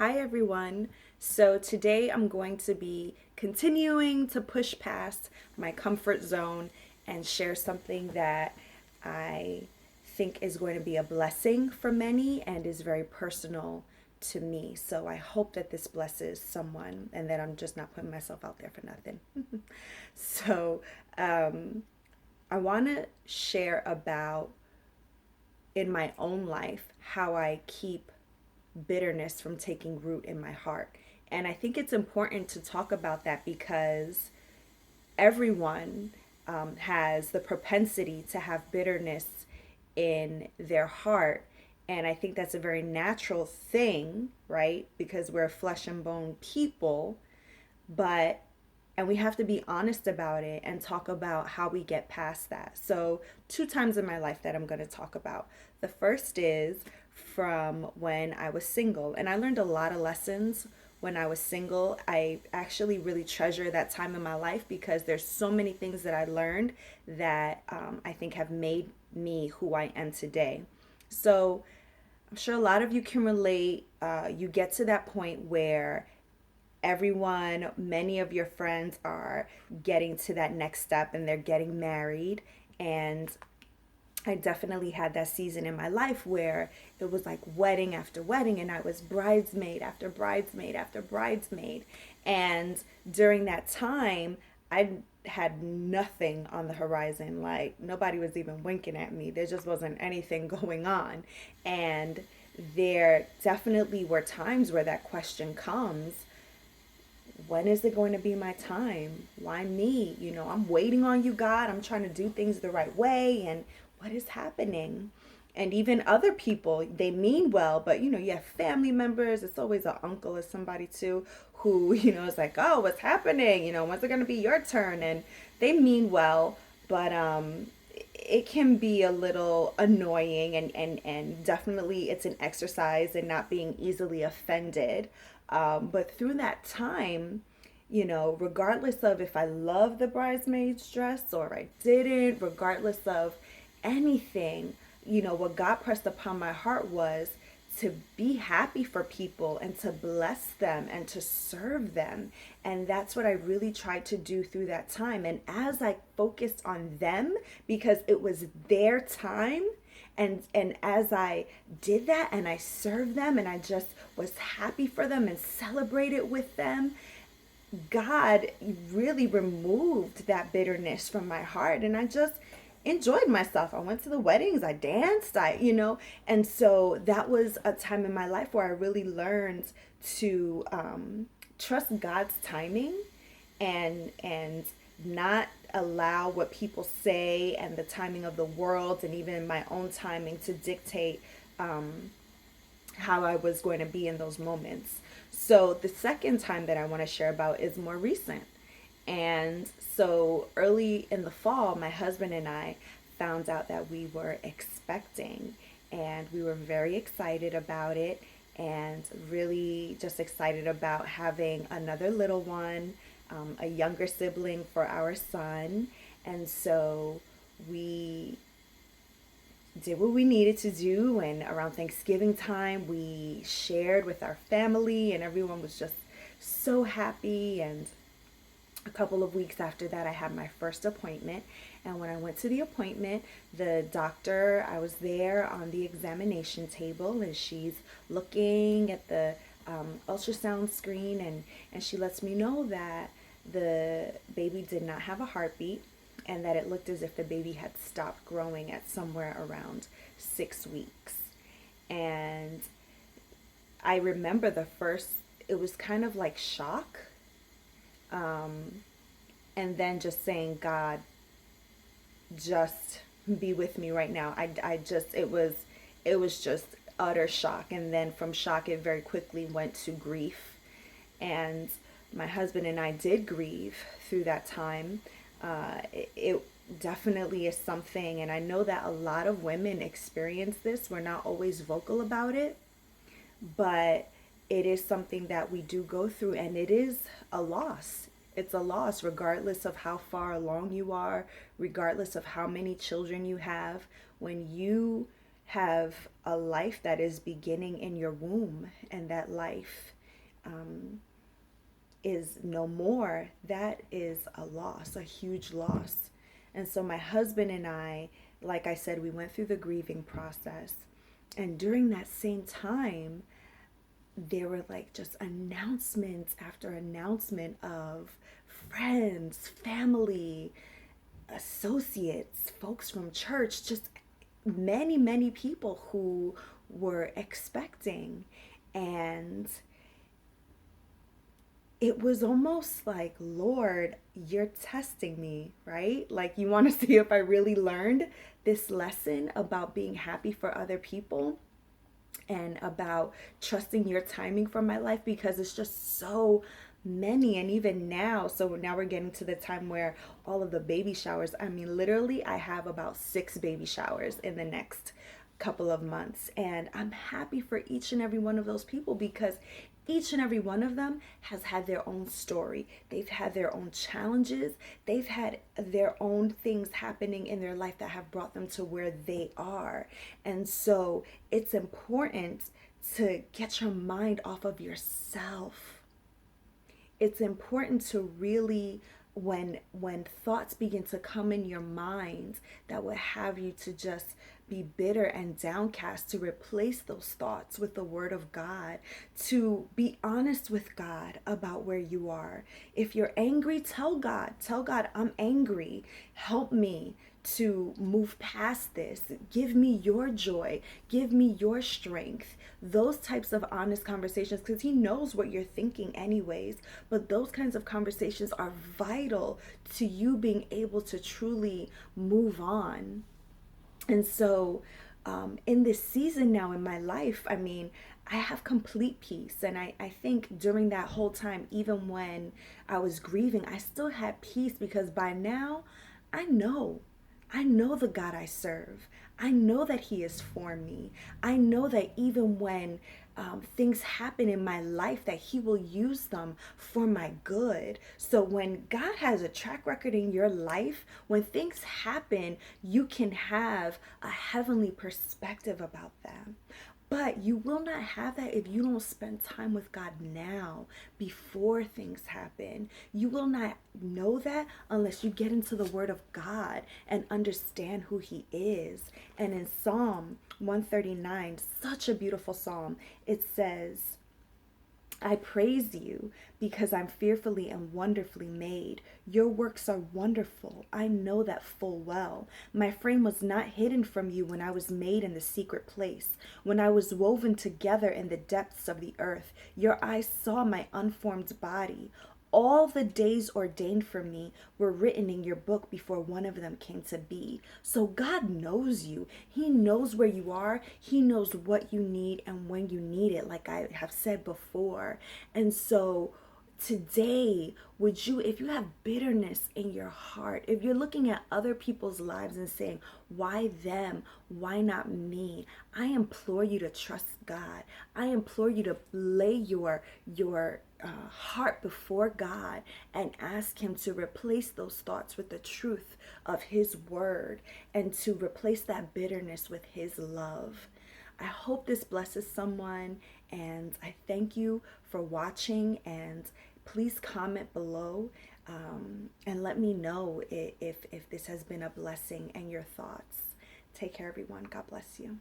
Hi everyone. So today I'm going to be continuing to push past my comfort zone and share something that I think is going to be a blessing for many and is very personal to me. So I hope that this blesses someone and that I'm just not putting myself out there for nothing. so um, I want to share about in my own life how I keep bitterness from taking root in my heart. And I think it's important to talk about that because everyone has the propensity to have bitterness in their heart. And I think that's a very natural thing, right? Because we're flesh and bone people, but and we have to be honest about it and talk about how we get past that. So, two times in my life that I'm going to talk about. The first is from when I was single, and I learned a lot of lessons when I was single. I actually really treasure that time in my life because there's so many things that I learned that I think have made me who I am today. So, I'm sure a lot of you can relate. You get to that point where many of your friends are getting to that next step and they're getting married. And I definitely had that season in my life where it was like wedding after wedding, and I was bridesmaid after bridesmaid after bridesmaid. And during that time, I had nothing on the horizon. Like nobody was even winking at me. There just wasn't anything going on. And there definitely were times where that question comes, when is it going to be my time? Why me? I'm waiting on you, God. I'm trying to do things the right way. And what is happening? And even other people, they mean well, but you have family members. It's always an uncle or somebody too who, is like, oh, what's happening? When's it going to be your turn? And they mean well, but it can be a little annoying, and definitely it's an exercise in not being easily offended. But through that time, regardless of if I love the bridesmaid's dress or I didn't, regardless of anything, what God pressed upon my heart was to be happy for people and to bless them and to serve them. And that's what I really tried to do through that time. And as I focused on them, because it was their time, and as I did that and I served them and I just was happy for them and celebrated with them, God really removed that bitterness from my heart, and I just enjoyed myself. I went to the weddings, I danced, and so that was a time in my life where I really learned to trust God's timing and not allow what people say and the timing of the world and even my own timing to dictate how I was going to be in those moments. So the second time that I want to share about is more recent. And so early in the fall, my husband and I found out that we were expecting, and we were very excited about it and really just excited about having another little one, a younger sibling for our son. And so we did what we needed to do, and around Thanksgiving time we shared with our family and everyone was just so happy. And a couple of weeks after that I had my first appointment, and when I went to the appointment, the doctor, I was there on the examination table and she's looking at the ultrasound screen, and she lets me know that the baby did not have a heartbeat and that it looked as if the baby had stopped growing at somewhere around 6 weeks. And I remember it was kind of like shock. And then just saying, God, just be with me right now. It was just utter shock. And then from shock, it very quickly went to grief. And my husband and I did grieve through that time. It definitely is something, and I know that a lot of women experience this. We're not always vocal about it, but it is something that we do go through, and it is a loss. It's a loss regardless of how far along you are, regardless of how many children you have. When you have a life that is beginning in your womb, and that life is no more, that is a loss, a huge loss. And so my husband and I, like I said, we went through the grieving process. And during that same time, there were like just announcements after announcement of friends, family, associates, folks from church, just many, many people who were expecting. And it was almost like, Lord, you're testing me, right? Like, you want to see if I really learned this lesson about being happy for other people and about trusting your timing for my life, because it's just so many. And even now, so now we're getting to the time where all of the baby showers, I mean, literally, I have about 6 baby showers in the next couple of months. And I'm happy for each and every one of those people, because each and every one of them has had their own story. They've had their own challenges. They've had their own things happening in their life that have brought them to where they are. And so it's important to get your mind off of yourself. It's important to really, when thoughts begin to come in your mind that would have you to just be bitter and downcast, to replace those thoughts with the word of God, to be honest with God about where you are. If you're angry, tell God, I'm angry. Help me to move past this. Give me your joy. Give me your strength. Those types of honest conversations, because he knows what you're thinking anyways. But those kinds of conversations are vital to you being able to truly move on. And so, in this season now in my life, I mean, I have complete peace. And I think during that whole time, even when I was grieving, I still had peace, because by now I know. I know the God I serve. I know that He is for me. I know that even when things happen in my life, that He will use them for my good. So when God has a track record in your life, when things happen, you can have a heavenly perspective about them. But you will not have that if you don't spend time with God now before things happen. You will not know that unless you get into the Word of God and understand who He is. And in Psalm 139, such a beautiful psalm, it says, I praise you because I'm fearfully and wonderfully made. Your works are wonderful. I know that full well. My frame was not hidden from you when I was made in the secret place, when I was woven together in the depths of the earth. Your eyes saw my unformed body. All the days ordained for me were written in your book before one of them came to be. So God knows you. He knows where you are. He knows what you need and when you need it, like I have said before. And so today, would you, if you have bitterness in your heart, if you're looking at other people's lives and saying, why them? Why not me? I implore you to trust God. I implore you to lay your heart before God and ask Him to replace those thoughts with the truth of His word, and to replace that bitterness with His love. I hope this blesses someone, and I thank you for watching. And please comment below and let me know if this has been a blessing and your thoughts. Take care, everyone. God bless you.